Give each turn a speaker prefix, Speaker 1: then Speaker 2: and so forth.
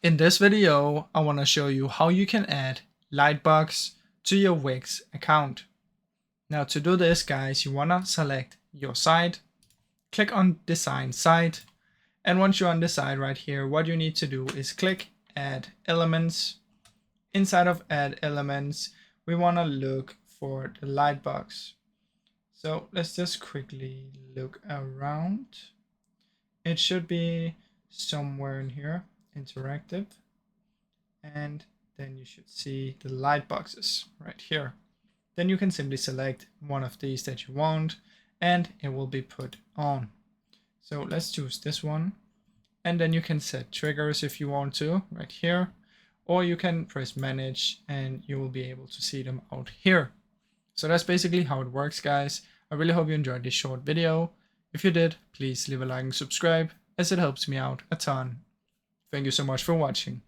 Speaker 1: In this video, I want to show you how you can add Lightbox to your Wix account. Now to do this, guys, you want to select your site, click on Design Site, and once you're on the site right here, what you need to do is click Add Elements. Inside of Add Elements, we want to look for the Lightbox. So let's just quickly look around. It should be somewhere in here, interactive, and then you should see the light boxes right here. Then you can simply select one of these that you want and it will be put on. So let's choose this one, and then you can set triggers if you want to right here, or you can press manage and you will be able to see them out here. So that's basically how it works, guys. I really hope you enjoyed this short video. If you did, please leave a like and subscribe, as it helps me out a ton. Thank you so much for watching.